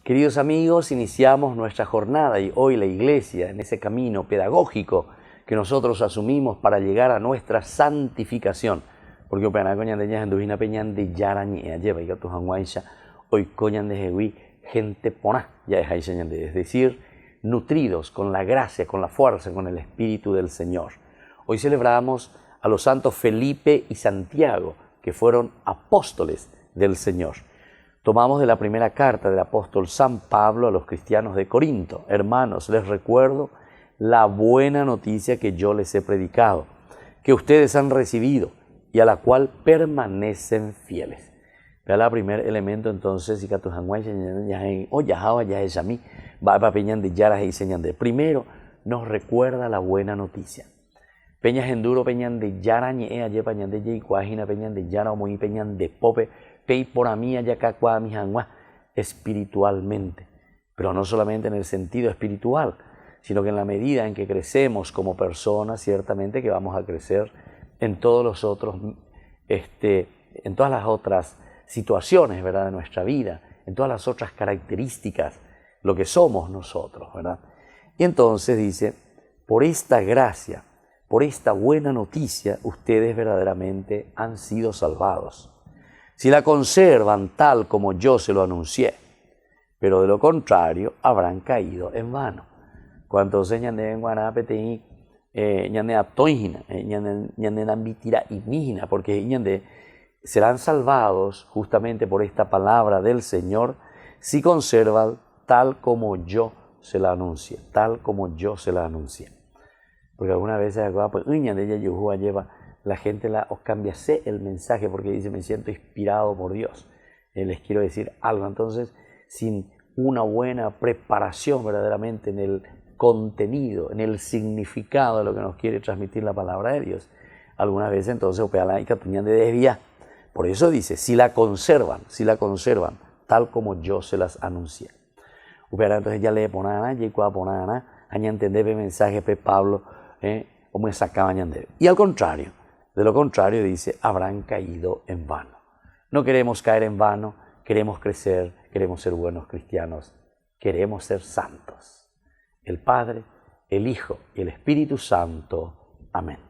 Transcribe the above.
Queridos amigos, iniciamos nuestra jornada y hoy la Iglesia, en ese camino pedagógico que nosotros asumimos para llegar a nuestra santificación. Porque opera coñan de Yanduvina Peñan de Yarañea, lleva y gatos anguaisha, hoy coñan de Jehui, gente pona, ya es decir, nutridos con la gracia, con la fuerza, con el Espíritu del Señor. Hoy celebramos a los santos Felipe y Santiago, que fueron apóstoles del Señor. Tomamos de la primera carta del apóstol San Pablo a los cristianos de Corinto. Hermanos, les recuerdo la buena noticia que yo les he predicado, que ustedes han recibido y a la cual permanecen fieles. Vea el primer elemento entonces, y primero nos recuerda la buena noticia. Peñas enduro, peñan de yara ñea, ye peñan de ye cuajina, peñan de yara o muy peñan de pope, pei por a mí allá cacua mi jangua, espiritualmente. Pero no solamente en el sentido espiritual, sino que en la medida en que crecemos como personas, ciertamente que vamos a crecer en todos los otros, en todas las otras situaciones, ¿verdad?, de nuestra vida, en todas las otras características, lo que somos nosotros, ¿verdad? Y entonces dice, por esta gracia, por esta buena noticia, ustedes verdaderamente han sido salvados. Si la conservan tal como yo se lo anuncié, pero de lo contrario habrán caído en vano. Cuando se ñande en Guanapete, ñande atoína, ñande ambitira imígina, porque ñande serán salvados justamente por esta palabra del Señor si conservan tal como yo se la anuncié, tal como yo se la anuncié. Porque algunas veces pues, lleva la gente os cambiase el mensaje porque dice me siento inspirado por Dios. Les quiero decir algo. Entonces, sin una buena preparación verdaderamente en el contenido, en el significado de lo que nos quiere transmitir la palabra de Dios, algunas veces entonces de desviar. Por eso dice, si la conservan, tal como yo se las anuncié. Entonces ya le ponen y cuando ponen entender el mensaje de Pablo, o me sacaban de. Y al contrario, de lo contrario dice, habrán caído en vano. No queremos caer en vano, queremos crecer, queremos ser buenos cristianos, queremos ser santos. El Padre, el Hijo y el Espíritu Santo. Amén.